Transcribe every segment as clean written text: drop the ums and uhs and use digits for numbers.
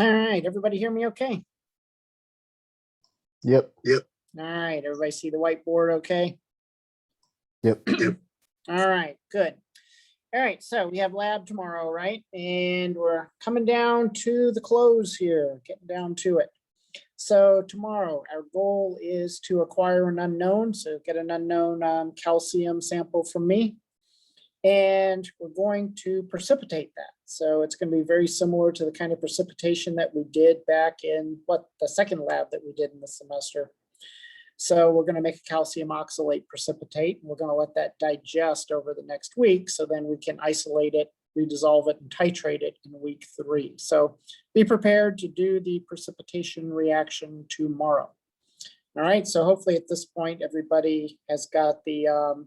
All right, everybody hear me okay? Yep. All right, everybody see the whiteboard okay? Yep. All right, good. All right, so we have lab tomorrow, right? And we're coming down to the close here, getting down to it. So tomorrow, our goal is to acquire an unknown. So get an unknown calcium sample from me. And we're going to precipitate that. So it's going to be very similar to the kind of precipitation that we did back in the second lab that we did in the semester. So we're going to make a calcium oxalate precipitate, and we're going to let that digest over the next week. So then we can isolate it, redissolve it, and titrate it in week 3. So be prepared to do the precipitation reaction tomorrow. All right, so hopefully at this point, everybody has got the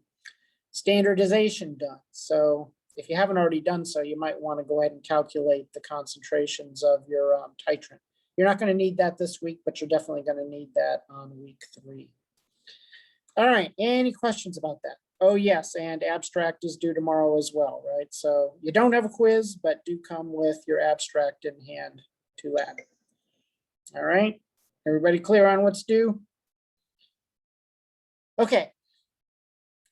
standardization done. So if you haven't already done so, you might want to go ahead and calculate the concentrations of your titrant. You're not going to need that this week, but you're definitely going to need that on week 3. All right, any questions about that? Oh yes, and abstract is due tomorrow as well, right? So you don't have a quiz, but do come with your abstract in hand to lab. All right, everybody clear on what's due? Okay,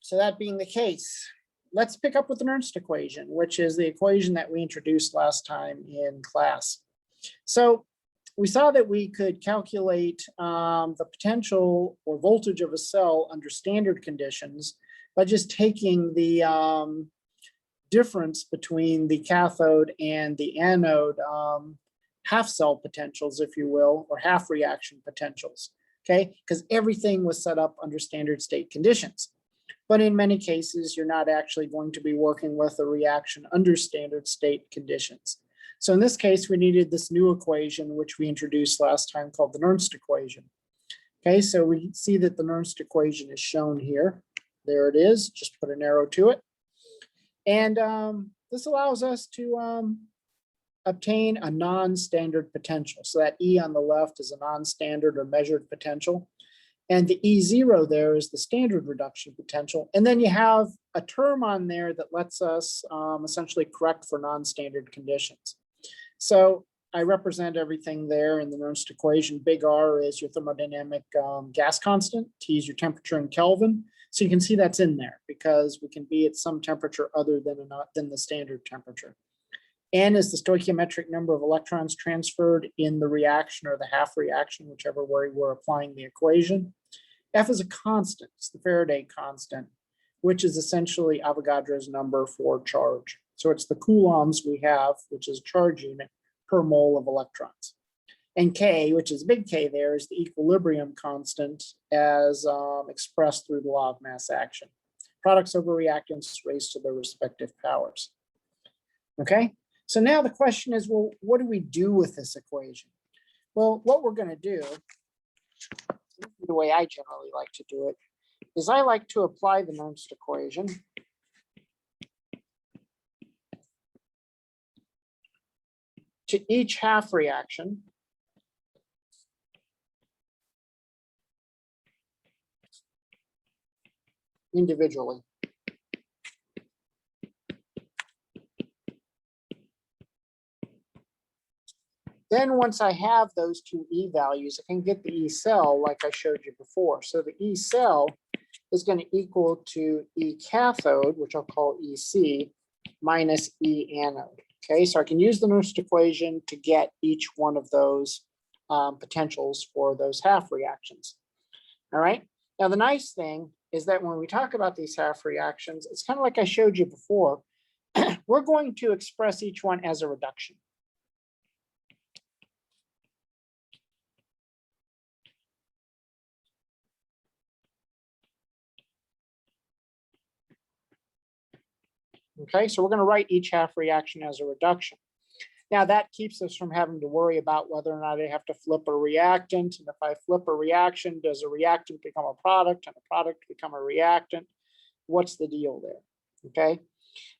so that being the case, let's pick up with the Nernst equation, which is the equation that we introduced last time in class. So we saw that we could calculate the potential or voltage of a cell under standard conditions by just taking the difference between the cathode and the anode half cell potentials, if you will, or half reaction potentials, okay? Because everything was set up under standard state conditions. But in many cases, you're not actually going to be working with a reaction under standard state conditions. So in this case, we needed this new equation, which we introduced last time, called the Nernst equation. Okay, so we see that the Nernst equation is shown here. There it is, just put an arrow to it. And this allows us to obtain a non-standard potential. So that E on the left is a non-standard or measured potential. And the E0 there is the standard reduction potential. And then you have a term on there that lets us essentially correct for non-standard conditions. So I represent everything there in the Nernst equation. Big R is your thermodynamic gas constant. T is your temperature in Kelvin. So you can see that's in there because we can be at some temperature other than the standard temperature. N is the stoichiometric number of electrons transferred in the reaction or the half reaction, whichever way we're applying the equation. F is a constant, it's the Faraday constant, which is essentially Avogadro's number for charge. So it's the coulombs we have, which is charge unit per mole of electrons. And K, which is big K there, is the equilibrium constant as expressed through the law of mass action. Products over reactants raised to their respective powers. Okay, so now the question is, well, what do we do with this equation? Well, what we're going to do, the way I generally like to do it, is I like to apply the Nernst equation to each half reaction individually. Then once I have those two E values, I can get the E cell like I showed you before. So the E cell is going to equal to E cathode, which I'll call EC, minus E anode. Okay, so I can use the Nernst equation to get each one of those potentials for those half reactions. All right, now the nice thing is that when we talk about these half reactions, it's kind of like I showed you before. We're going to express each one as a reduction. Okay, so we're going to write each half reaction as a reduction. Now that keeps us from having to worry about whether or not I have to flip a reactant. And if I flip a reaction, does a reactant become a product and a product become a reactant? What's the deal there? Okay,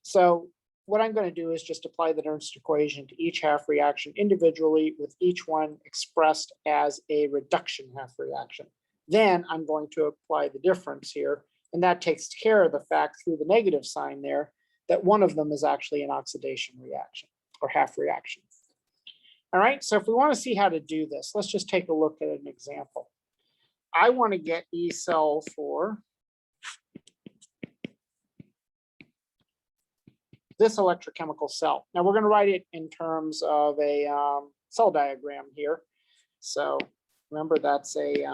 so what I'm going to do is just apply the Nernst equation to each half reaction individually, with each one expressed as a reduction half reaction. Then I'm going to apply the difference here, and that takes care of the fact through the negative sign there that one of them is actually an oxidation reaction or half reaction. All right, so if we want to see how to do this, let's just take a look at an example. I want to get E cell for this electrochemical cell. Now we're going to write it in terms of a cell diagram here. So remember, that's a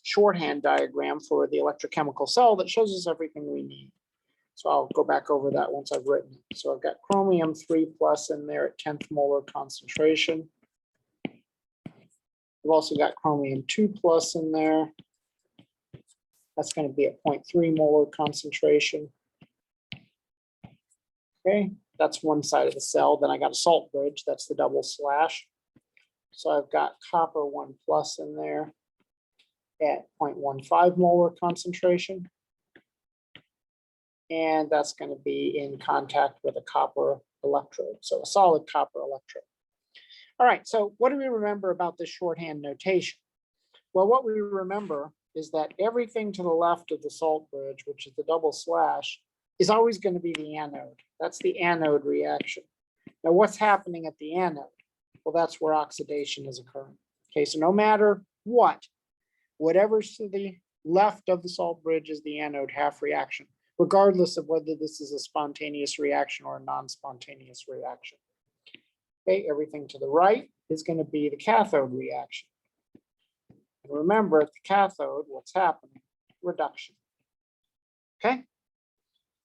shorthand diagram for the electrochemical cell that shows us everything we need. So I'll go back over that once I've written it. So I've got chromium 3+ in there at 10th molar concentration. We've also got chromium 2+ in there. That's going to be at 0.3 molar concentration. Okay, that's one side of the cell. Then I got a salt bridge. That's the double slash. So I've got copper 1+ in there at 0.15 molar concentration. And that's going to be in contact with a copper electrode. So a solid copper electrode. All right, so what do we remember about this shorthand notation? Well, what we remember is that everything to the left of the salt bridge, which is the double slash, is always going to be the anode. That's the anode reaction. Now, what's happening at the anode? Well, that's where oxidation is occurring. Okay, so no matter what, whatever's to the left of the salt bridge is the anode half reaction, regardless of whether this is a spontaneous reaction or a non-spontaneous reaction. Okay, everything to the right is going to be the cathode reaction. And remember, at the cathode, what's happening? Reduction. Okay?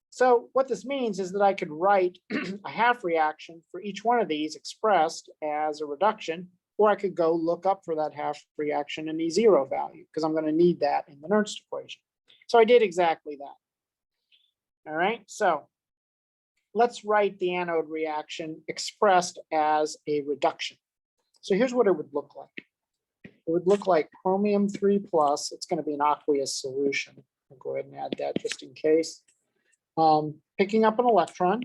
So what this means is that I could write a half reaction for each one of these expressed as a reduction, or I could go look up for that half reaction in E0 value, because I'm going to need that in the Nernst equation. So I did exactly that. All right, so let's write the anode reaction expressed as a reduction. So here's what it would look like. It would look like chromium 3+. It's going to be an aqueous solution. I'll go ahead and add that just in case. Picking up an electron,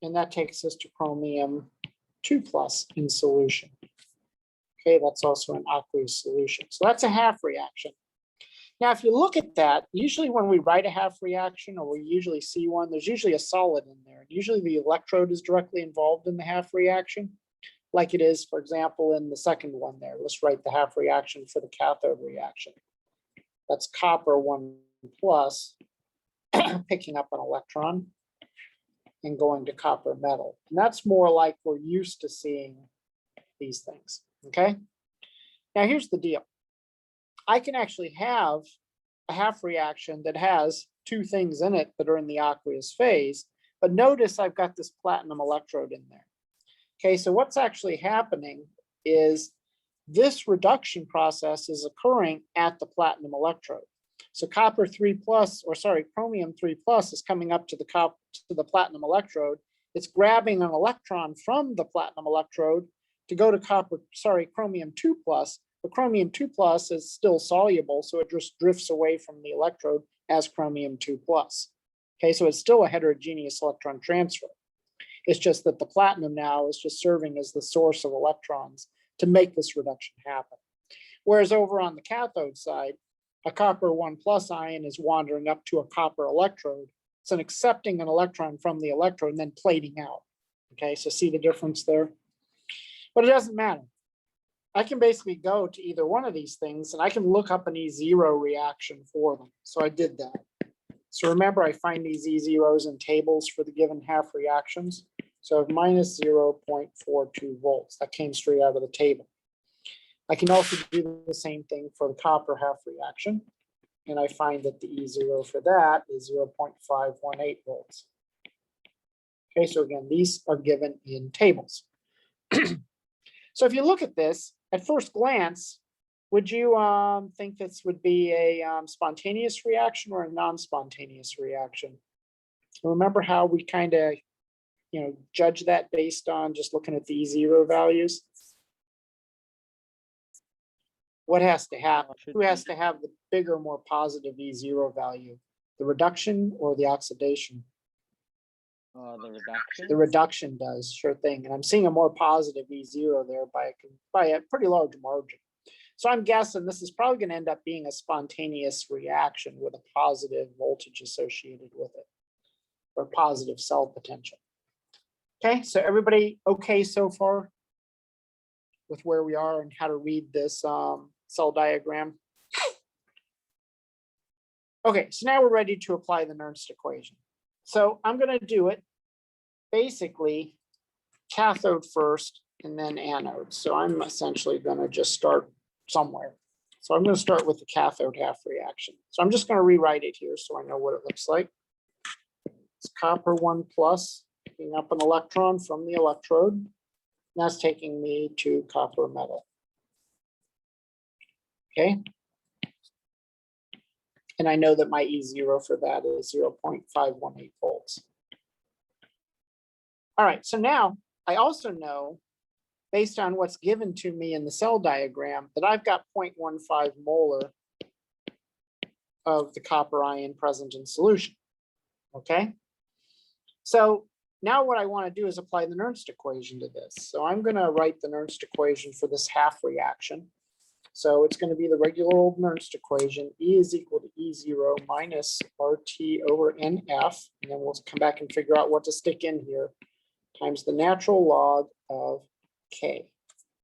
and that takes us to chromium 2+ in solution. Okay, that's also an aqueous solution. So that's a half reaction. Now, if you look at that, usually when we write a half reaction, or we usually see one, there's usually a solid in there. Usually the electrode is directly involved in the half reaction, like it is, for example, in the second one there. Let's write the half reaction for the cathode reaction. That's copper 1+, picking up an electron and going to copper metal. And that's more like we're used to seeing these things, okay? Now here's the deal. I can actually have a half reaction that has two things in it that are in the aqueous phase, but notice I've got this platinum electrode in there. Okay, so what's actually happening is this reduction process is occurring at the platinum electrode. So copper 3+, or sorry, chromium 3+ is coming up to the platinum electrode. It's grabbing an electron from the platinum electrode to go to chromium 2+, but chromium 2+ is still soluble, so it just drifts away from the electrode as chromium 2+. Okay, so it's still a heterogeneous electron transfer. It's just that the platinum now is just serving as the source of electrons to make this reduction happen. Whereas over on the cathode side, a copper 1+ ion is wandering up to a copper electrode. It's accepting an electron from the electrode and then plating out. Okay, so see the difference there? But it doesn't matter. I can basically go to either one of these things and I can look up an E0 reaction for them. So I did that. So remember, I find these E0s in tables for the given half reactions. So I have minus 0.42 volts. That came straight out of the table. I can also do the same thing for the copper half reaction. And I find that the E0 for that is 0.518 volts. Okay, so again, these are given in tables. So if you look at this, at first glance, would you think this would be a spontaneous reaction or a non-spontaneous reaction? Remember how we kind of, judge that based on just looking at the E0 values? What has to happen? Who has to have the bigger, more positive E0 value? The reduction or the oxidation? The reduction. The reduction does, sure thing. And I'm seeing a more positive E0 there by a pretty large margin. So I'm guessing this is probably going to end up being a spontaneous reaction with a positive voltage associated with it, or positive cell potential. Okay, so everybody okay so far with where we are and how to read this cell diagram? Okay, so now we're ready to apply the Nernst equation. So I'm going to do it basically cathode first and then anode. So I'm essentially going to just start somewhere. So I'm going to start with the cathode half reaction. So I'm just going to rewrite it here so I know what it looks like. It's copper 1 plus, picking up an electron from the electrode. That's taking me to copper metal. Okay. And I know that my E0 for that is 0.518 volts. All right, so now I also know, based on what's given to me in the cell diagram, that I've got 0.15 molar of the copper ion present in solution. Okay. So now what I want to do is apply the Nernst equation to this. So I'm going to write the Nernst equation for this half reaction. So it's going to be the regular old Nernst equation. E is equal to E0 minus RT over NF. And then we'll come back and figure out what to stick in here, times the natural log of K,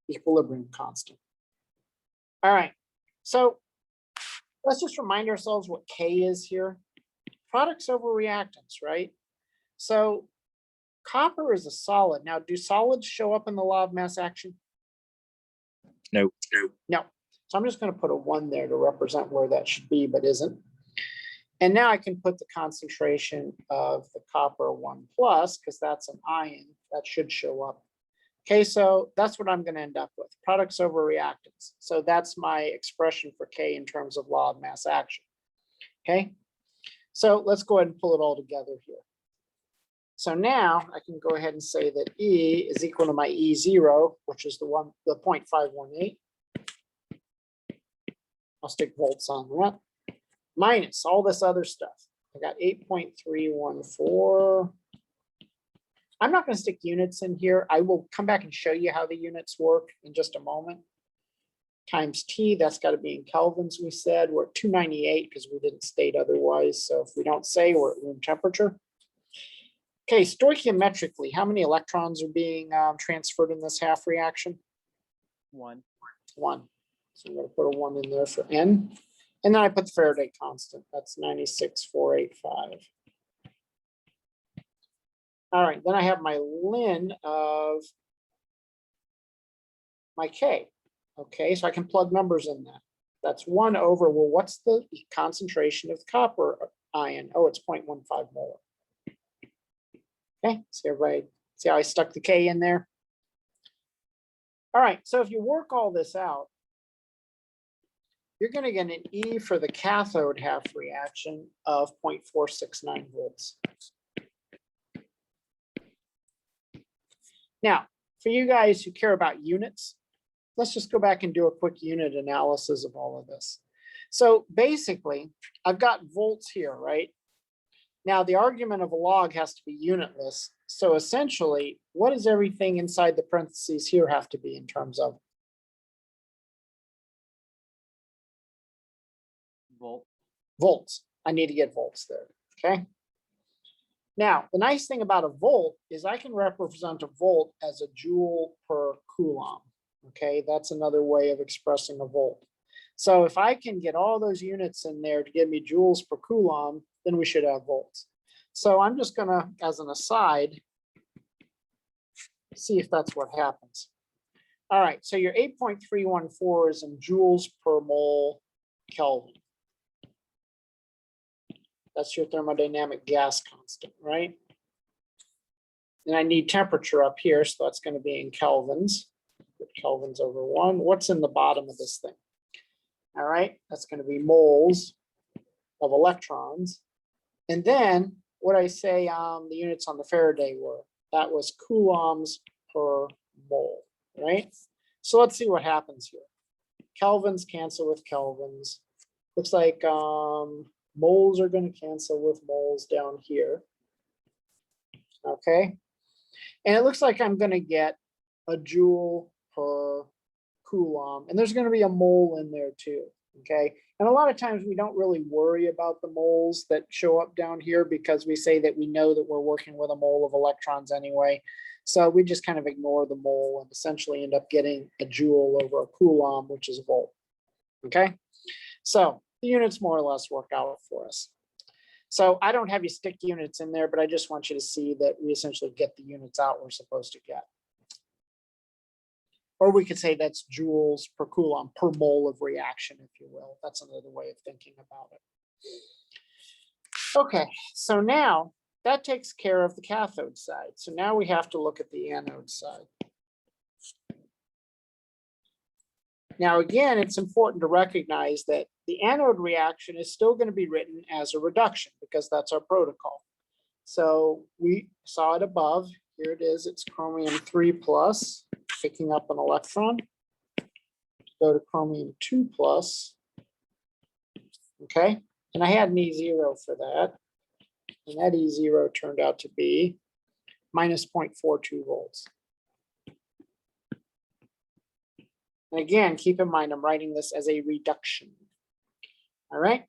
equilibrium constant. All right, so let's just remind ourselves what K is here. Products over reactants, right? So copper is a solid. Now, do solids show up in the law of mass action? No. No. So I'm just going to put a 1 there to represent where that should be, but isn't. And now I can put the concentration of the copper 1 plus, because that's an ion, that should show up. Okay, so that's what I'm going to end up with, products over reactants. So that's my expression for K in terms of law of mass action. Okay, so let's go ahead and pull it all together here. So now I can go ahead and say that E is equal to my E0, which is the 0.518. I'll stick volts on that, minus all this other stuff. I got 8.314. I'm not going to stick units in here. I will come back and show you how the units work in just a moment. Times T, that's got to be in kelvins, we said. We're at 298 because we didn't state otherwise. So if we don't say, we're at room temperature. Okay, stoichiometrically, how many electrons are being transferred in this half reaction? 1. 1. So I'm going to put a 1 in there for N. And then I put the Faraday constant. That's 96,485. All right, then I have my ln of my K. Okay, so I can plug numbers in that. That's 1 over, well, what's the concentration of the copper ion? Oh, it's 0.15 molar. Okay, so everybody see how I stuck the K in there? All right, so if you work all this out, you're going to get an E for the cathode half reaction of 0.469 volts. Now, for you guys who care about units, let's just go back and do a quick unit analysis of all of this. So basically, I've got volts here, right? Now, the argument of a log has to be unitless. So essentially, what does everything inside the parentheses here have to be in terms of? Volts. I need to get volts there, okay? Now, the nice thing about a volt is I can represent a volt as a joule per coulomb, okay? That's another way of expressing a volt. So if I can get all those units in there to give me joules per coulomb, then we should have volts. So I'm just gonna, as an aside, see if that's what happens. All right, so your 8.314 is in joules per mole Kelvin. That's your thermodynamic gas constant, right? And I need temperature up here, so that's going to be in kelvins. Put kelvins over 1. What's in the bottom of this thing? All right, that's going to be moles of electrons. And then what I say the units on the Faraday were, that was coulombs per mole, right? So let's see what happens here. Kelvins cancel with kelvins. Looks like moles are going to cancel with moles down here. Okay. And it looks like I'm going to get a joule per coulomb. And there's going to be a mole in there too. Okay, and a lot of times we don't really worry about the moles that show up down here because we say that we know that we're working with a mole of electrons anyway. So we just kind of ignore the mole and essentially end up getting a joule over a coulomb, which is a volt. Okay, so the units more or less work out for us. So I don't have you stick units in there, but I just want you to see that we essentially get the units out we're supposed to get. Or we could say that's joules per coulomb per mole of reaction, if you will. That's another way of thinking about it. Okay, so now that takes care of the cathode side. So now we have to look at the anode side. Now, again, it's important to recognize that the anode reaction is still going to be written as a reduction because that's our protocol. So we saw it above. Here it is. It's chromium 3 plus, picking up an electron. Go to chromium 2 plus. Okay, and I had an E0 for that. And that E0 turned out to be minus 0.42 volts. And again, keep in mind, I'm writing this as a reduction. All right,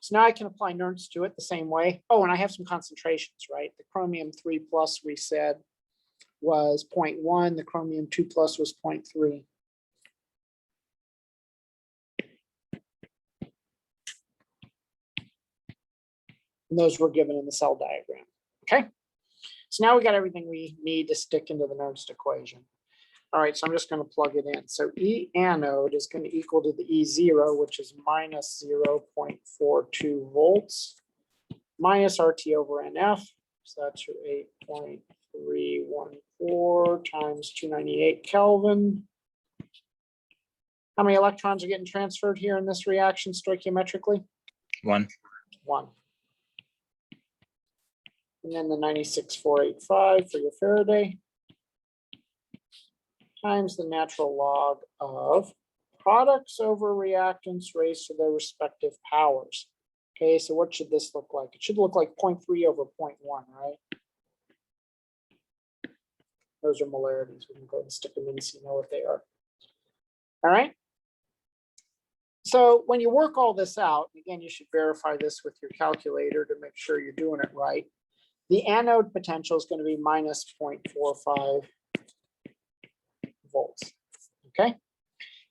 so now I can apply Nernst to it the same way. Oh, and I have some concentrations, right? The chromium 3 plus we said was 0.1, the chromium 2 plus was 0.3. And those were given in the cell diagram. Okay, so now we got everything we need to stick into the Nernst equation. All right, so I'm just going to plug it in. So E anode is going to equal to the E0, which is minus 0.42 volts, minus RT over NF. So that's your 8.314 times 298 Kelvin. How many electrons are getting transferred here in this reaction stoichiometrically? 1. 1. And then the 96,485 for your Faraday times the natural log of products over reactants raised to their respective powers. Okay, so what should this look like? It should look like 0.3 over 0.1, right? Those are molarities. We can go ahead and stick them in so you know what they are. All right. So when you work all this out, again, you should verify this with your calculator to make sure you're doing it right. The anode potential is going to be minus 0.45 volts. Okay.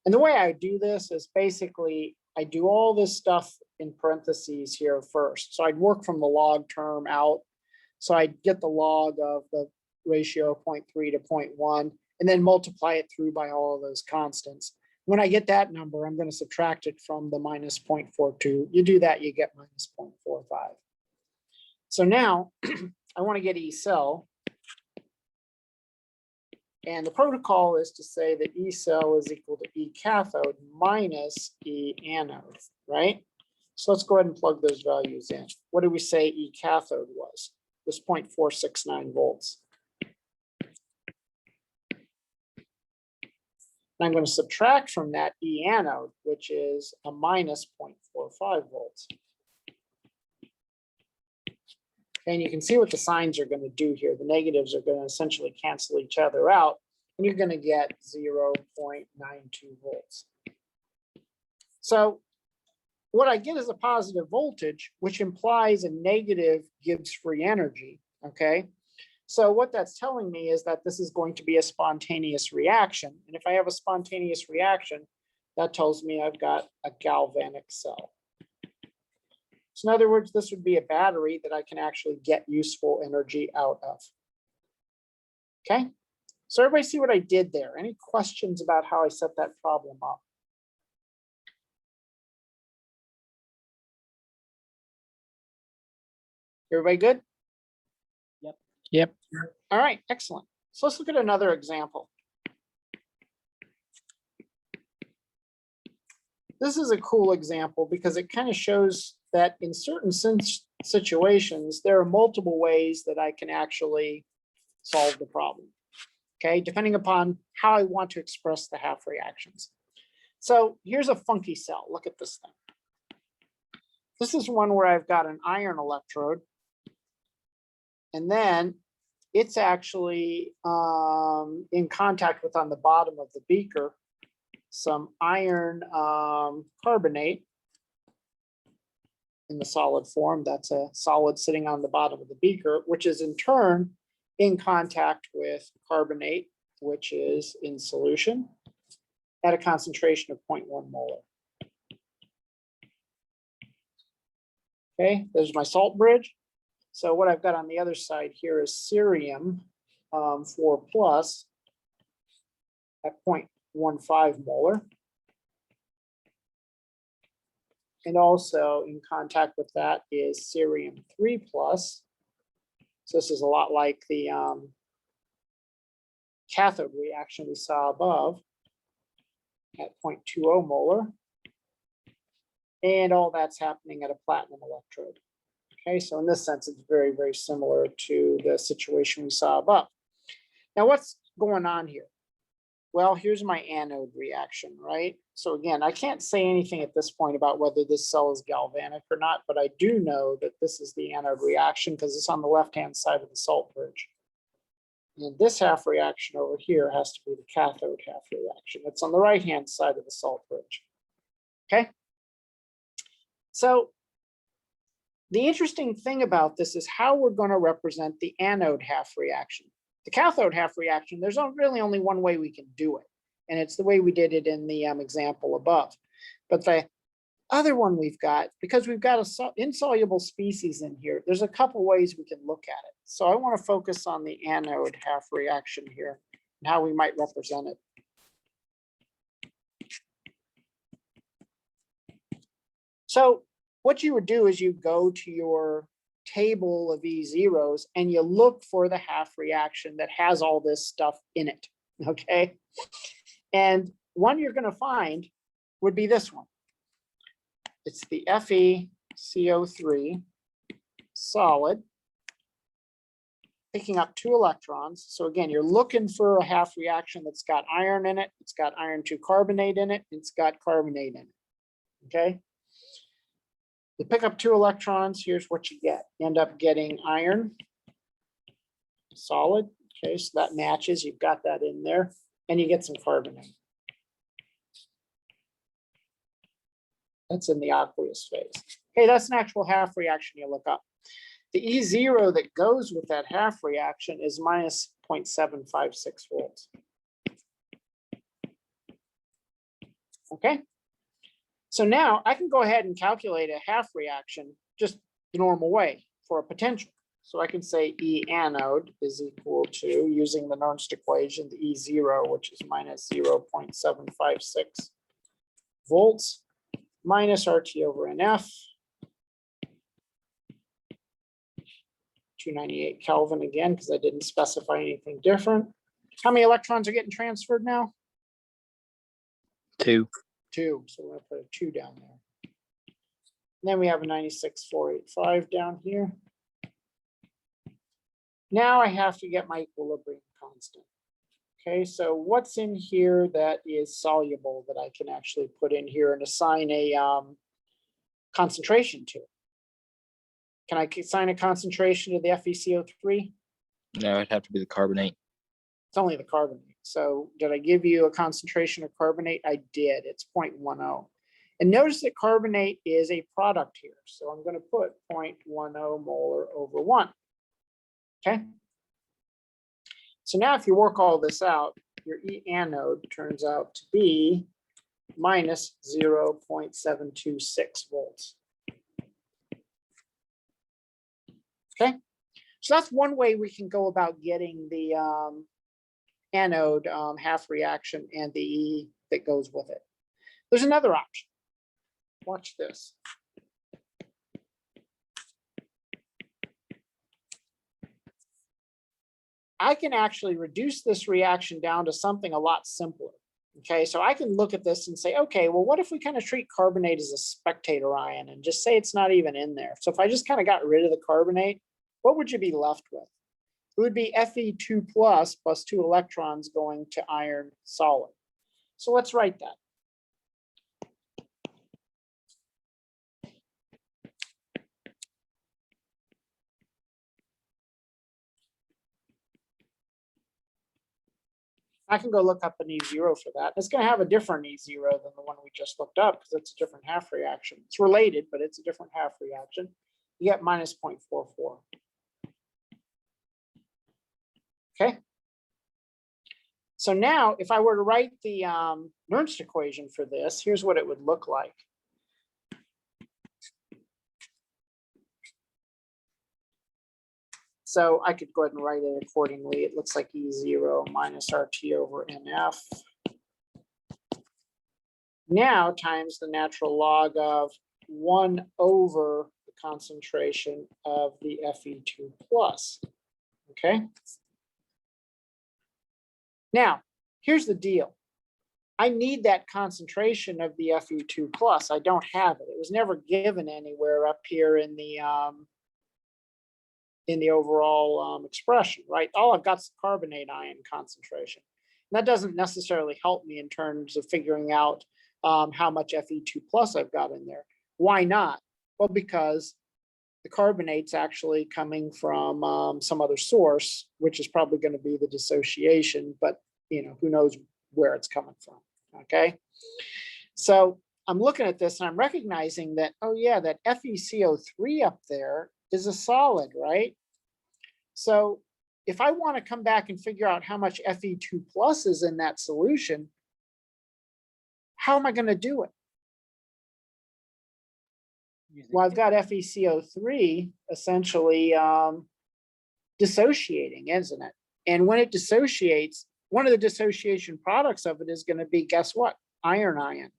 And the way I do this is basically I do all this stuff in parentheses here first. So I'd work from the log term out. So I'd get the log of the ratio 0.3 to 0.1 and then multiply it through by all of those constants. When I get that number, I'm going to subtract it from the minus 0.42. You do that, you get minus 0.45. So now I want to get E cell. And the protocol is to say that E cell is equal to E cathode minus E anode, right? So let's go ahead and plug those values in. What did we say E cathode was? It was 0.469 volts. And I'm going to subtract from that E anode, which is a minus 0.45 volts. And you can see what the signs are going to do here. The negatives are going to essentially cancel each other out, and you're going to get 0.92 volts. So what I get is a positive voltage, which implies a negative gives free energy, okay? So what that's telling me is that this is going to be a spontaneous reaction. And if I have a spontaneous reaction, that tells me I've got a galvanic cell. So in other words, this would be a battery that I can actually get useful energy out of. Okay, so everybody see what I did there? Any questions about how I set that problem up? Everybody good? Yep. All right, excellent. So let's look at another example. This is a cool example because it kind of shows that in certain situations, there are multiple ways that I can actually solve the problem, okay, depending upon how I want to express the half reactions. So here's a funky cell. Look at this thing. This is one where I've got an iron electrode, and then it's actually in contact with, on the bottom of the beaker, some iron carbonate in the solid form. That's a solid sitting on the bottom of the beaker, which is in turn in contact with carbonate, which is in solution at a concentration of 0.1 molar. Okay, there's my salt bridge. So what I've got on the other side here is cerium 4 plus at 0.15 molar. And also in contact with that is cerium 3 plus. So this is a lot like the cathode reaction we saw above at 0.20 molar. And all that's happening at a platinum electrode. Okay, so in this sense, it's very, very similar to the situation we saw above. Now, what's going on here? Well, here's my anode reaction, right? So again, I can't say anything at this point about whether this cell is galvanic or not, but I do know that this is the anode reaction because it's on the left-hand side of the salt bridge. And this half reaction over here has to be the cathode half reaction. It's on the right-hand side of the salt bridge. Okay. So the interesting thing about this is how we're going to represent the anode half reaction. The cathode half reaction, there's really only one way we can do it, and it's the way we did it in the example above. But the other one we've got, because we've got an insoluble species in here, there's a couple ways we can look at it. So I want to focus on the anode half reaction here and how we might represent it. So what you would do is you go to your table of E zeros and you look for the half reaction that has all this stuff in it, okay? And one you're going to find would be this one. It's the FeCO3 solid picking up 2 electrons. So again, you're looking for a half reaction that's got iron in it, it's got iron 2 carbonate in it, it's got carbonate in it, okay? You pick up 2 electrons, here's what you get. You end up getting iron, solid, okay, so that matches, you've got that in there, and you get some carbonate. That's in the aqueous phase. Okay, that's an actual half reaction you look up. The E0 that goes with that half reaction is minus 0.756 volts. Okay. So now I can go ahead and calculate a half reaction just the normal way for a potential. So I can say E anode is equal to, using the Nernst equation, the E0, which is minus 0.756 volts, minus RT over NF, 298 Kelvin again, because I didn't specify anything different. How many electrons are getting transferred now? 2. 2, so we're going to put a 2 down there. And then we have a 96,485 down here. Now I have to get my equilibrium constant. Okay, so what's in here that is soluble that I can actually put in here and assign a concentration to? Can I assign a concentration to the FeCO3? No, it'd have to be the carbonate. It's only the carbonate. So did I give you a concentration of carbonate? I did. It's 0.10. And notice that carbonate is a product here. So I'm going to put 0.10 molar over 1. Okay. So now if you work all this out, your E anode turns out to be minus 0.726 volts. Okay. So that's one way we can go about getting the anode half reaction and the E that goes with it. There's another option. Watch this. I can actually reduce this reaction down to something a lot simpler. Okay, so I can look at this and say, okay, well, what if we kind of treat carbonate as a spectator ion and just say it's not even in there? So if I just kind of got rid of the carbonate, what would you be left with? It would be Fe2 plus 2 electrons going to iron solid. So let's write that. I can go look up an E0 for that. It's going to have a different E0 than the one we just looked up because it's a different half reaction. It's related, but it's a different half reaction. You get minus 0.44. Okay. So now if I were to write the Nernst equation for this, here's what it would look like. So I could go ahead and write it accordingly. It looks like E0 minus RT over NF. Now times the natural log of 1 over the concentration of the Fe2 plus. Okay. Now, here's the deal. I need that concentration of the Fe2 plus. I don't have it. It was never given anywhere up here in the overall expression, right? All I've got is the carbonate ion concentration. And that doesn't necessarily help me in terms of figuring out how much Fe2 plus I've got in there. Why not? Well, because the carbonate's actually coming from some other source, which is probably going to be the dissociation, but who knows where it's coming from. Okay. So I'm looking at this and I'm recognizing that, oh yeah, that FeCO3 up there is a solid, right? So if I want to come back and figure out how much Fe2 plus is in that solution, how am I going to do it? Well, I've got FeCO3 essentially dissociating, isn't it? And when it dissociates, one of the dissociation products of it is going to be, guess what? Iron ion.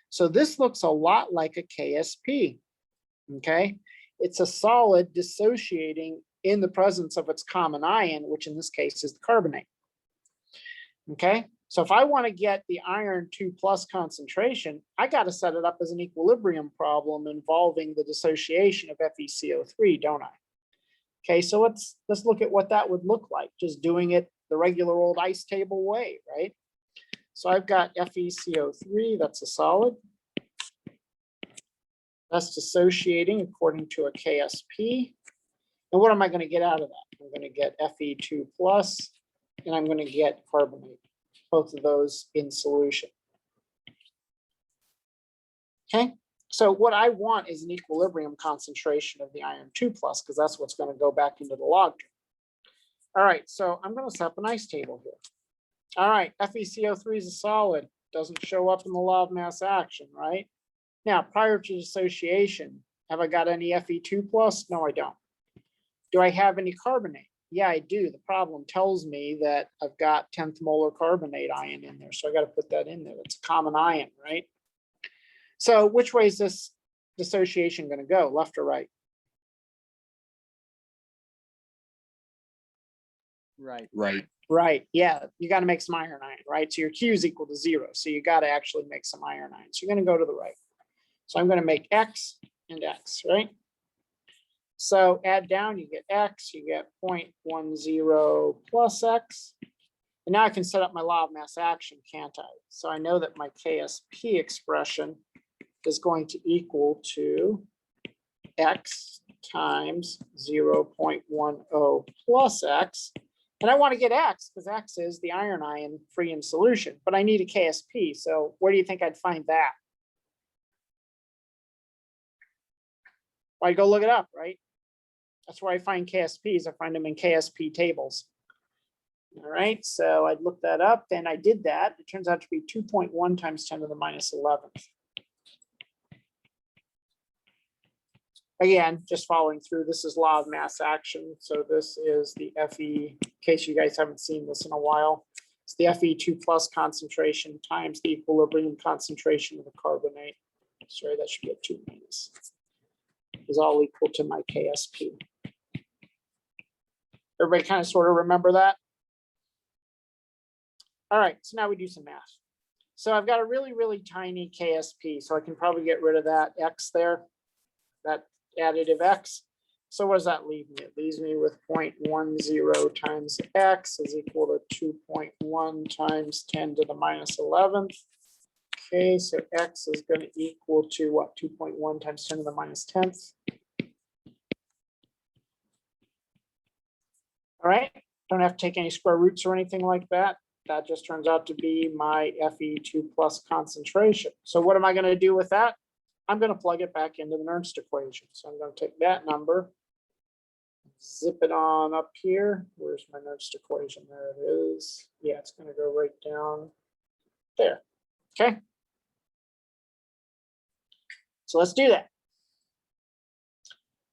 So this looks a lot like a KSP, okay? It's a solid dissociating in the presence of its common ion, which in this case is the carbonate, okay? So if I want to get the iron 2 plus concentration, I got to set it up as an equilibrium problem involving the dissociation of FeCO3, don't I? Okay, so let's look at what that would look like, just doing it the regular old ice table way, right? So I've got FeCO3, that's a solid. That's dissociating according to a KSP. And what am I going to get out of that? I'm going to get Fe2 plus, and I'm going to get carbonate, both of those in solution. Okay, so what I want is an equilibrium concentration of the iron 2 plus, because that's what's going to go back into the log term. All right, so I'm going to set up an ice table here. All right, FeCO3 is a solid, doesn't show up in the law of mass action, right? Now, prior to dissociation, have I got any Fe2 plus? No, I don't. Do I have any carbonate? Yeah, I do. The problem tells me that I've got 10th molar carbonate ion in there, so I got to put that in there. It's a common ion, right? So which way is this dissociation going to go, left or right? Right. Right. Right, yeah, you got to make some iron ion, right? So your Q is equal to 0, so you got to actually make some iron ion. So you're going to go to the right. So I'm going to make X and X, right? So add down, you get X, you get 0.10 plus X. And now I can set up my law of mass action, can't I? So I know that my KSP expression is going to equal to X times 0.10 plus X. And I want to get X because X is the iron ion free in solution, but I need a KSP. So where do you think I'd find that? Well, I go look it up, right? That's where I find KSPs. I find them in KSP tables. All right, so I'd look that up and I did that. It turns out to be 2.1 times 10 to the minus 11th. Again, just following through, this is law of mass action. So this is the Fe, in case you guys haven't seen this in a while, it's the Fe2 plus concentration times the equilibrium concentration of the carbonate. Sorry, that should be a 2 minus. Is all equal to my KSP. Everybody kind of sort of remember that? All right, so now we do some math. So I've got a really, really tiny KSP, so I can probably get rid of that X there, that additive X. So what does that leave me? It leaves me with 0.10 times X is equal to 2.1 times 10 to the minus 11th. Okay, so X is going to equal to what? 2.1 times 10 to the minus 10th. All right, don't have to take any square roots or anything like that. that just turns out to be my Fe2 plus concentration. So what am I going to do with that? I'm going to plug it back into the Nernst equation. So I'm going to take that number, zip it on up here. Where's my Nernst equation? There it is. Yeah, it's going to go right down there. Okay. So let's do that.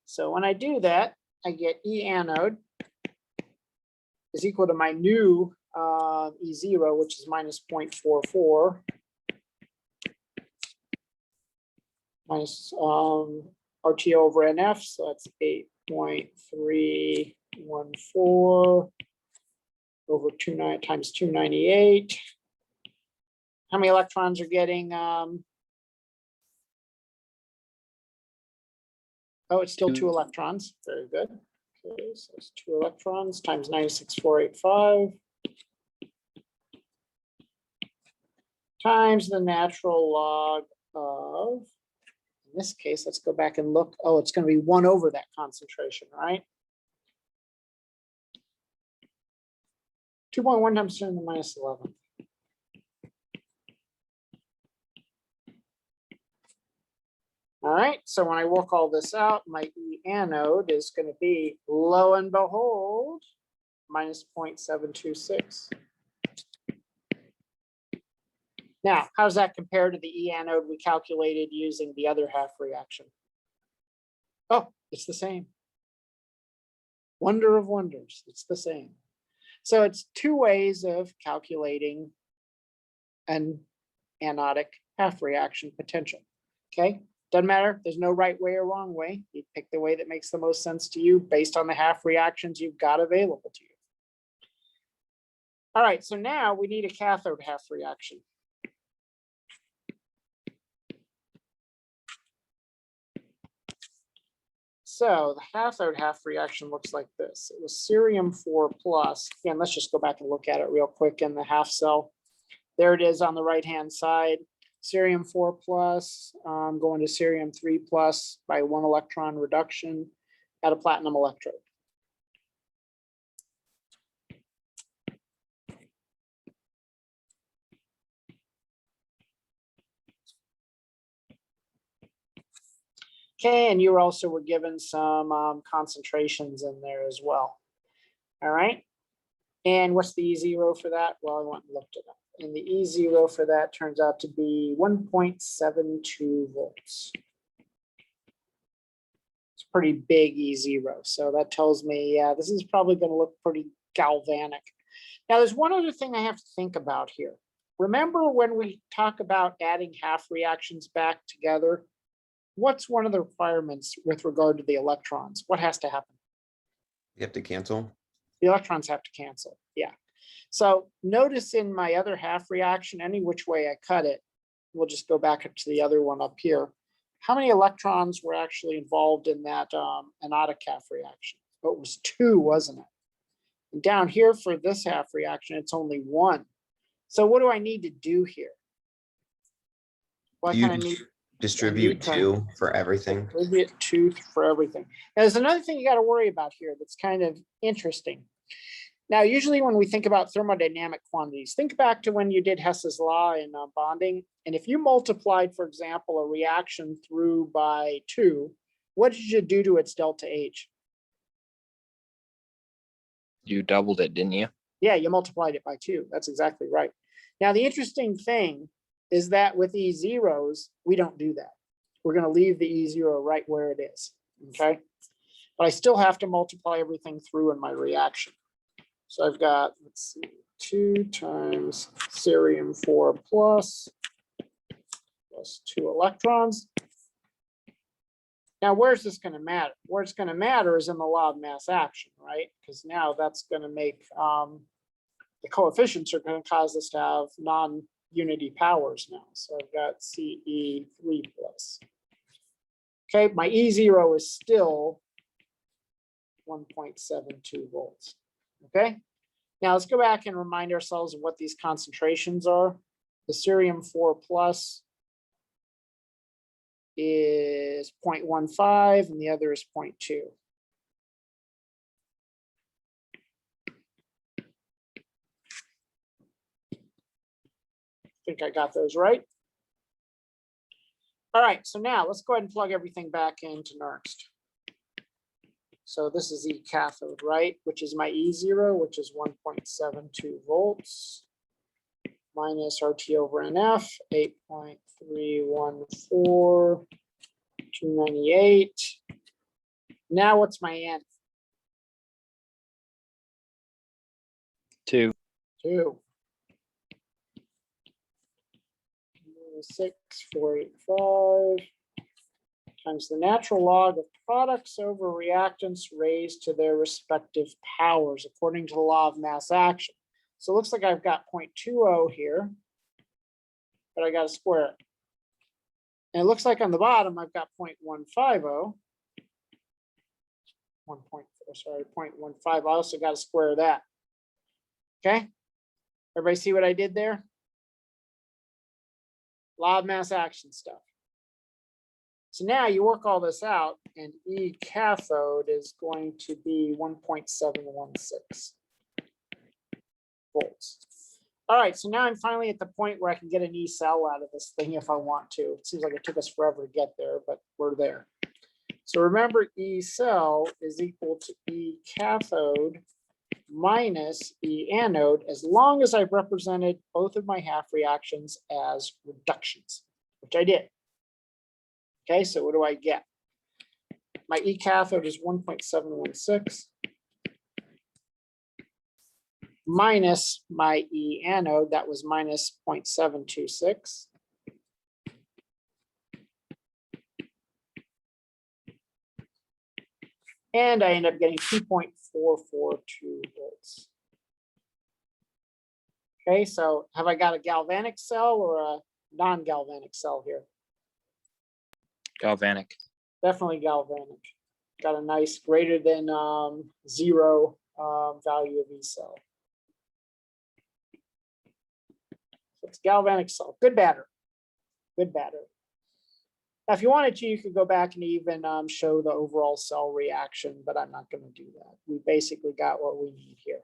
So when I do that, I get E anode is equal to my new E0, which is minus 0.44, minus RT over NF, so that's 8.314 over 29 times 298. How many electrons are getting? Oh, it's still 2 electrons. Very good. Okay, so it's 2 electrons times 96485 times the natural log of, in this case, let's go back and look. Oh, it's going to be 1 over that concentration, right? 2.1 times 10 to the minus 11. All right, so when I work all this out, my E anode is going to be, lo and behold, minus 0.726. Now, how does that compare to the E anode we calculated using the other half reaction? Oh, it's the same. Wonder of wonders, it's the same. So it's 2 ways of calculating an anodic half reaction potential, okay? Doesn't matter, there's no right way or wrong way. You pick the way that makes the most sense to you based on the half reactions you've got available to you. All right, so now we need a cathode half reaction. So the cathode half reaction looks like this. It was cerium 4 plus. Again, let's just go back and look at it real quick in the half cell. There it is on the right-hand side. Cerium 4 plus going to cerium 3 plus by 1 electron reduction at a platinum electrode. Okay, and you also were given some concentrations in there as well. All right, and what's the E0 for that? Well, I went and looked it up. And the E0 for that turns out to be 1.72 volts. It's a pretty big E0. So that tells me, yeah, this is probably going to look pretty galvanic. Now, there's one other thing I have to think about here. Remember when we talk about adding half reactions back together, what's one of the requirements with regard to the electrons? What has to happen? You have to cancel. The electrons have to cancel, yeah. So notice in my other half reaction, any which way I cut it, we'll just go back up to the other one up here. How many electrons were actually involved in that anodic half reaction? Oh, it was 2, wasn't it? And down here for this half reaction, it's only 1. So what do I need to do here? Well, I You kind of need distribute 2 for everything. distribute 2 for everything. Now, there's another thing you got to worry about here that's kind of interesting. Now, usually when we think about thermodynamic quantities, think back to when you did Hess's law in bonding. And if you multiplied, for example, a reaction through by 2, what did you do to its delta H? You doubled it, didn't you? Yeah, you multiplied it by 2. That's exactly right. Now, the interesting thing is that with E0s, we don't do that. We're going to leave the E0 right where it is, okay? But I still have to multiply everything through in my reaction. So I've got, let's see, 2 times cerium 4 plus 2 electrons. Now, where's this going to matter? Where it's going to matter is in the law of mass action, right? Because now that's going to make the coefficients are going to cause us to have non-unity powers now. So I've got CE3 plus. Okay, my E0 is still 1.72 volts. Okay, now let's go back and remind ourselves of what these concentrations are. The cerium 4 plus is 0.15 and the other is 0.2. think I got those right. All right, so now let's go ahead and plug everything back into Nernst. So this is E cathode, right? Which is my E0, which is 1.72 volts minus RT over NF, 8.314, 298. Now what's my N? 2. 2. 6,485 times the natural log of products over reactants raised to their respective powers according to the law of mass action. So it looks like I've got 0.20 here, but I got to square it. And it looks like on the bottom, I've got 0.150. 0.15. I also got to square that. Okay. Everybody see what I did there? Law of mass action stuff. So now you work all this out, and E cathode is going to be 1.716 volts. All right, so now I'm finally at the point where I can get an E cell out of this thing if I want to. It seems like it took us forever to get there, but we're there. So remember, E cell is equal to E cathode minus E anode, as long as I've represented both of my half reactions as reductions, which I did. Okay, so what do I get? My E cathode is 1.716 minus my E anode, that was minus 0.726. And I end up getting 2.442 volts. Okay, so have I got a galvanic cell or a non-galvanic cell here? Galvanic. Definitely galvanic. Got a nice greater than 0 value of E cell. So it's galvanic cell. Good battery. Good battery. Now, if you wanted to, you could go back and even show the overall cell reaction, but I'm not going to do that. We basically got what we need here.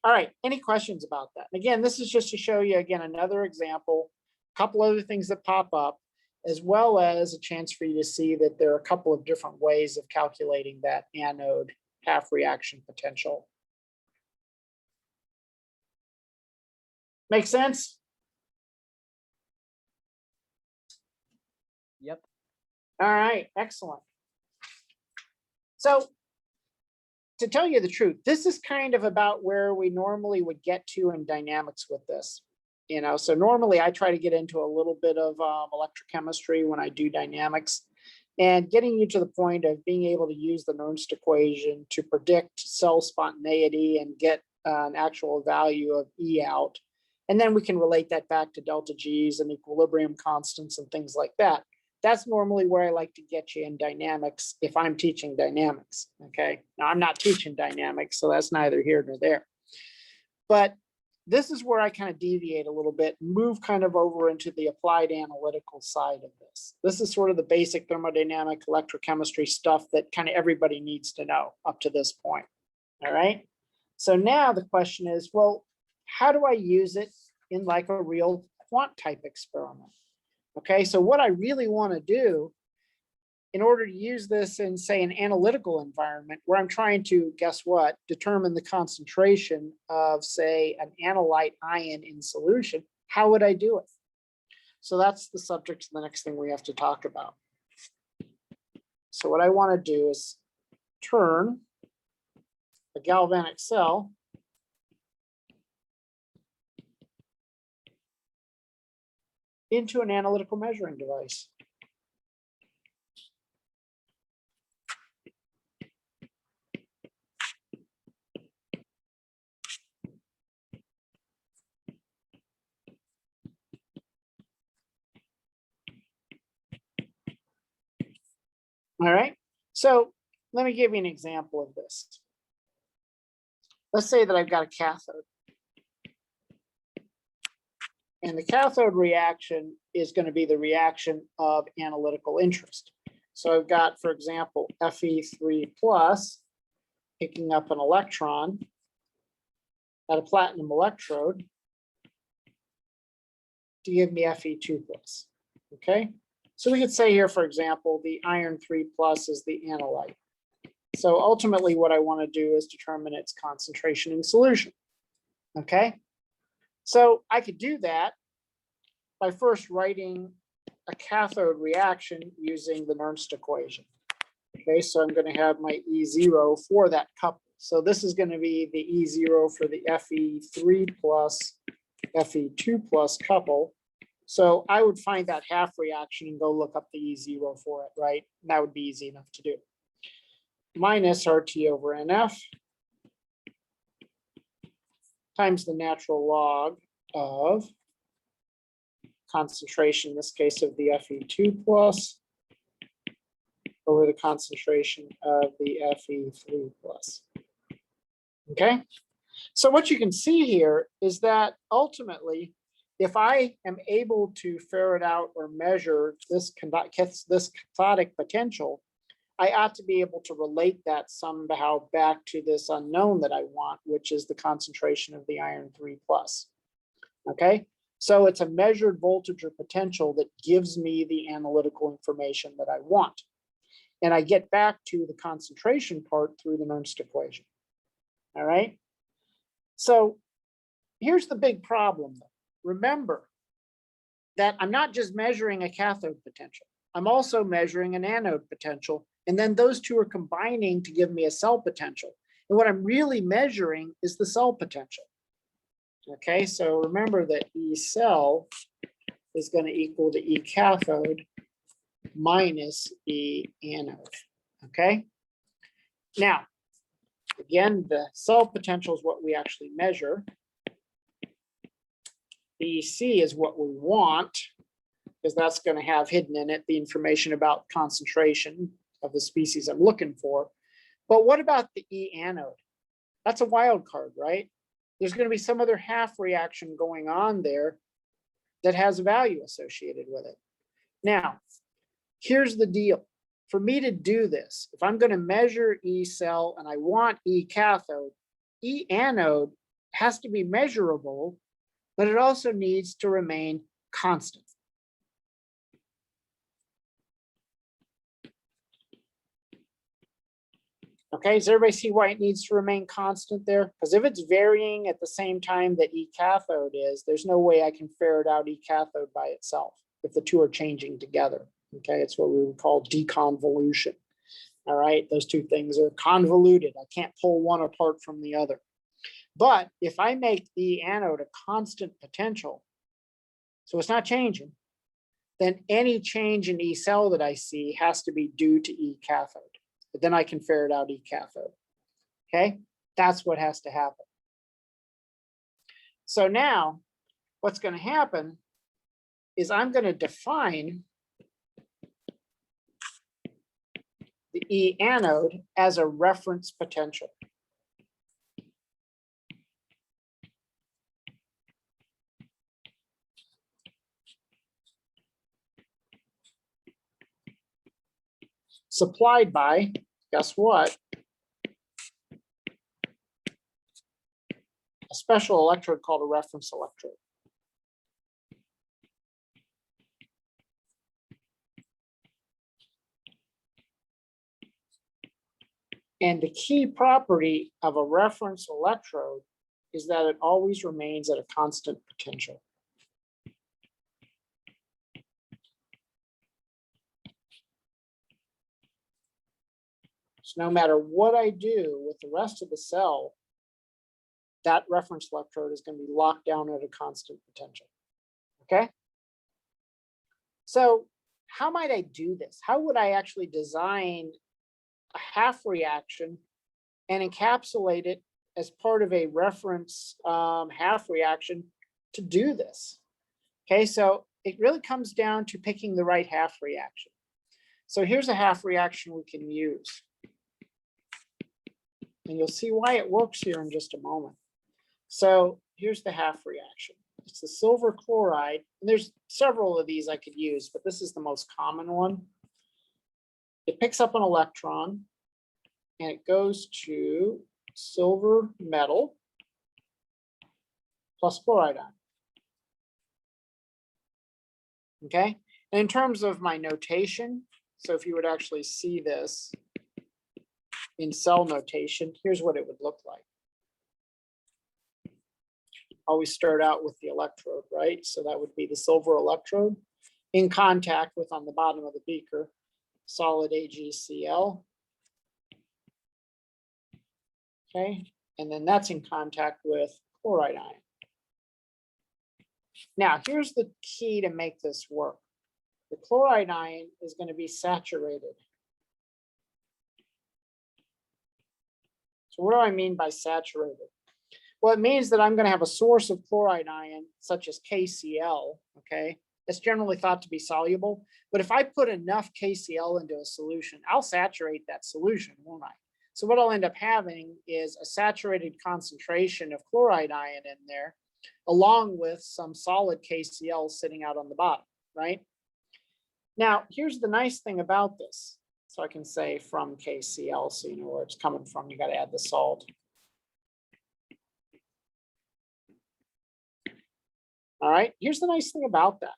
All right, any questions about that? And again, this is just to show you, again, another example, a couple other things that pop up, as well as a chance for you to see that there are a couple of different ways of calculating that anode half reaction potential. Make sense? Yep. All right, excellent. So to tell you the truth, this is kind of about where we normally would get to in dynamics with this. You know, so normally I try to get into a little bit of electrochemistry when I do dynamics, and getting you to the point of being able to use the Nernst equation to predict cell spontaneity and get an actual value of E out. And then we can relate that back to delta G's and equilibrium constants and things like that. That's normally where I like to get you in dynamics if I'm teaching dynamics, okay? Now, I'm not teaching dynamics, so that's neither here nor there. But this is where I kind of deviate a little bit, move kind of over into the applied analytical side of this. This is sort of the basic thermodynamic electrochemistry stuff that kind of everybody needs to know up to this point, all right? So now the question is, well, how do I use it in like a real quant type experiment? Okay, so what I really want to do in order to use this in, say, an analytical environment where I'm trying to, guess what, determine the concentration of, say, an analyte ion in solution, how would I do it? So that's the subject of the next thing we have to talk about. So what I want to do is turn a galvanic cell into an analytical measuring device. All right, so let me give you an example of this. Let's say that I've got a cathode. And the cathode reaction is going to be the reaction of analytical interest. So I've got, for example, Fe3 plus picking up an electron at a platinum electrode, to give me Fe2 plus. Okay, so we could say here, for example, the iron 3 plus is the analyte. So ultimately what I want to do is determine its concentration in solution. Okay, so I could do that by first writing a cathode reaction using the Nernst equation. Okay, so I'm going to have my E0 for that couple. So this is going to be the E0 for the Fe3 plus Fe2 plus couple. So I would find that half reaction and go look up the E0 for it, right? That would be easy enough to do. Minus RT over NF times the natural log of concentration, in this case of the Fe2 plus, over the concentration of the Fe3 plus. Okay, so what you can see here is that ultimately, if I am able to ferret out or measure this cathodic potential, I ought to be able to relate that somehow back to this unknown that I want, which is the concentration of the iron 3 plus. Okay, so it's a measured voltage or potential that gives me the analytical information that I want. And I get back to the concentration part through the Nernst equation. All right, so here's the big problem though. Remember that I'm not just measuring a cathode potential, I'm also measuring an anode potential, and then those two are combining to give me a cell potential. And what I'm really measuring is the cell potential. Okay, so remember that E cell is going to equal to E cathode minus E anode. Okay, now again, the cell potential is what we actually measure. EC is what we want, because that's going to have hidden in it the information about concentration of the species I'm looking for. But what about the E anode? That's a wild card, right? There's going to be some other half reaction going on there that has a value associated with it. Now, here's the deal. For me to do this, if I'm going to measure E cell and I want E cathode, E anode has to be measurable, but it also needs to remain constant. Okay, does everybody see why it needs to remain constant there? Because if it's varying at the same time that E cathode is, there's no way I can ferret out E cathode by itself if the two are changing together. Okay, it's what we would call deconvolution. All right, those two things are convoluted. I can't pull one apart from the other. But if I make E anode a constant potential, so it's not changing, then any change in E cell that I see has to be due to E cathode. But then I can ferret out E cathode. Okay, that's what has to happen. So now what's going to happen is I'm going to define the E anode as a reference potential. Supplied by, guess what? A special electrode called a reference electrode. And the key property of a reference electrode is that it always remains at a constant potential. So no matter what I do with the rest of the cell, that reference electrode is going to be locked down at a constant potential. Okay? So how might I do this? How would I actually design a half reaction and encapsulate it as part of a reference half reaction to do this? Okay, so it really comes down to picking the right half reaction. So here's a half reaction we can use. And you'll see why it works here in just a moment. So here's the half reaction. It's the silver chloride. And there's several of these I could use, but this is the most common one. It picks up an electron and it goes to silver metal plus chloride ion. Okay, and in terms of my notation, so if you would actually see this in cell notation, here's what it would look like. Always start out with the electrode, right? So that would be the silver electrode in contact with, on the bottom of the beaker, solid AgCl. Okay, and then that's in contact with chloride ion. Now, here's the key to make this work. The chloride ion is going to be saturated. So what do I mean by saturated? Well, it means that I'm going to have a source of chloride ion, such as KCl, okay? It's generally thought to be soluble, but if I put enough KCl into a solution, I'll saturate that solution, won't I? So what I'll end up having is a saturated concentration of chloride ion in there, along with some solid KCl sitting out on the bottom, right? Now, here's the nice thing about this. So I can say from KCl, so you know where it's coming from. You got to add the salt. All right, here's the nice thing about that.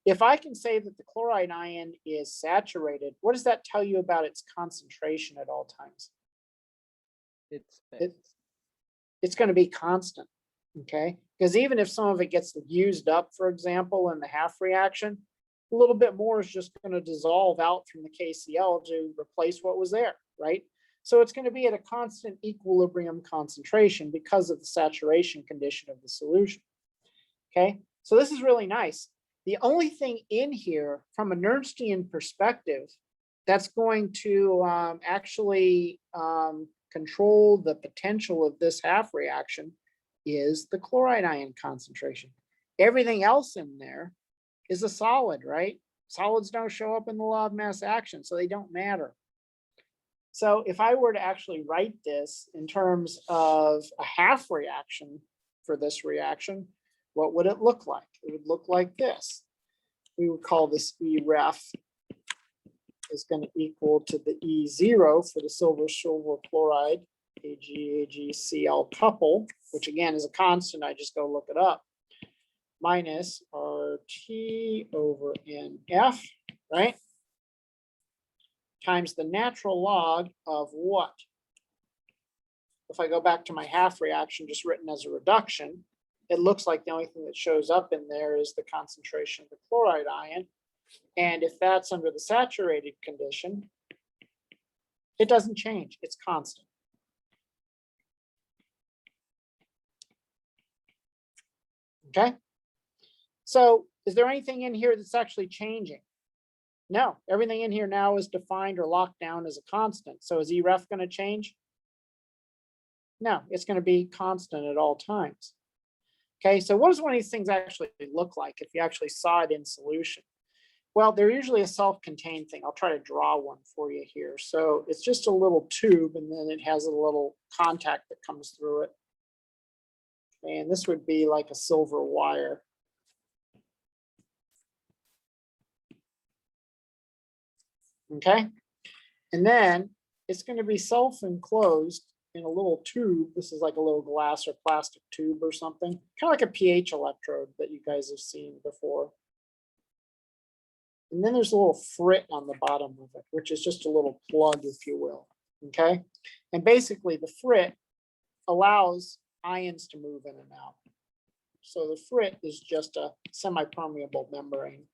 If I can say that the chloride ion is saturated, what does that tell you about its concentration at all times? It's going to be constant, okay? Because even if some of it gets used up, for example, in the half reaction, a little bit more is just going to dissolve out from the KCl to replace what was there, right? So it's going to be at a constant equilibrium concentration because of the saturation condition of the solution. Okay, so this is really nice. The only thing in here from a Nernstian perspective that's going to actually control the potential of this half reaction is the chloride ion concentration. Everything else in there is a solid, right? Solids don't show up in the law of mass action, so they don't matter. So if I were to actually write this in terms of a half reaction for this reaction, what would it look like? It would look like this. We would call this E ref is going to equal to the E0 for the silver chloride, AgCl couple, which again is a constant. I just go look it up, minus RT over NF, right? Times the natural log of what? If I go back to my half reaction, just written as a reduction, it looks like the only thing that shows up in there is the concentration of the chloride ion. And if that's under the saturated condition, it doesn't change, it's constant. Okay, so is there anything in here that's actually changing? No, everything in here now is defined or locked down as a constant. So is E ref going to change? No, it's going to be constant at all times. Okay, so what does one of these things actually look like if you actually saw it in solution? Well, they're usually a self-contained thing. I'll try to draw one for you here. So it's just a little tube, and then it has a little contact that comes through it. And this would be like a silver wire. Okay, and then it's going to be self-enclosed in a little tube. This is like a little glass or plastic tube or something, kind of like a pH electrode that you guys have seen before. And then there's a little frit on the bottom of it, which is just a little plug, if you will. Okay, and basically the frit allows ions to move in and out. So the frit is just a semi-permeable membrane.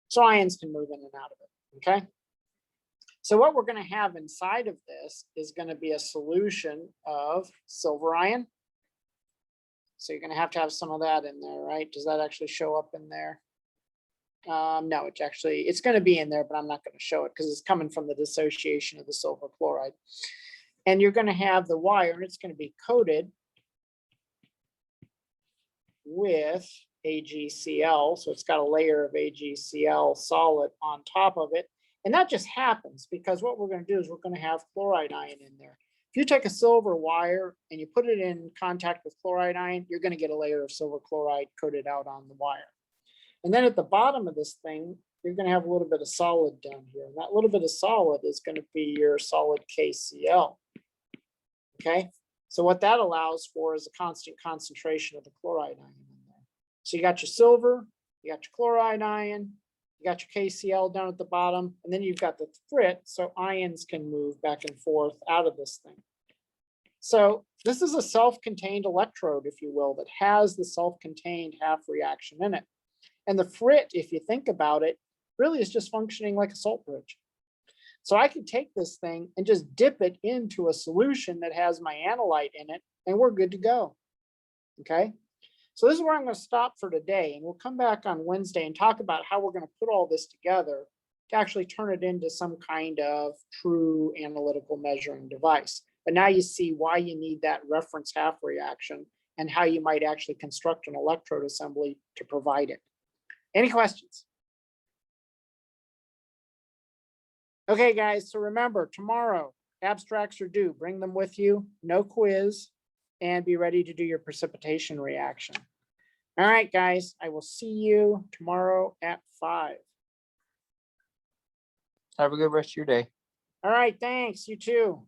So ions can move in and out of it, okay? So what we're going to have inside of this is going to be a solution of silver ion. So you're going to have some of that in there, right? Does that actually show up in there? No, it's going to be in there, but I'm not going to show it because it's coming from the dissociation of the silver chloride. And you're going to have the wire, and it's going to be coated with AgCl. So it's got a layer of AgCl solid on top of it. And that just happens because what we're going to do is we're going to have chloride ion in there. If you take a silver wire and you put it in contact with chloride ion, you're going to get a layer of silver chloride coated out on the wire. And then at the bottom of this thing, you're gonna have a little bit of solid down here. And that little bit of solid is gonna be your solid KCl. Okay, so what that allows for is a constant concentration of the chloride ion in there. So you got your silver, you got your chloride ion, you got your KCl down at the bottom, and then you've got the Frit, so ions can move back and forth out of this thing. So this is a self-contained electrode, if you will, that has the self-contained half reaction in it. And the Frit, if you think about it, really is just functioning like a salt bridge. So I could take this thing and just dip it into a solution that has my analyte in it, and we're good to go. Okay, so this is where I'm going to stop for today, and we'll come back on Wednesday and talk about how we're going to put all this together to actually turn it into some kind of true analytical measuring device. But now you see why you need that reference half reaction and how you might actually construct an electrode assembly to provide it. Any questions? Okay, guys, so remember, tomorrow, abstracts are due. Bring them with you, no quiz, and be ready to do your precipitation reaction. All right, guys, I will see you tomorrow at 5. Have a good rest of your day. All right, thanks, you too.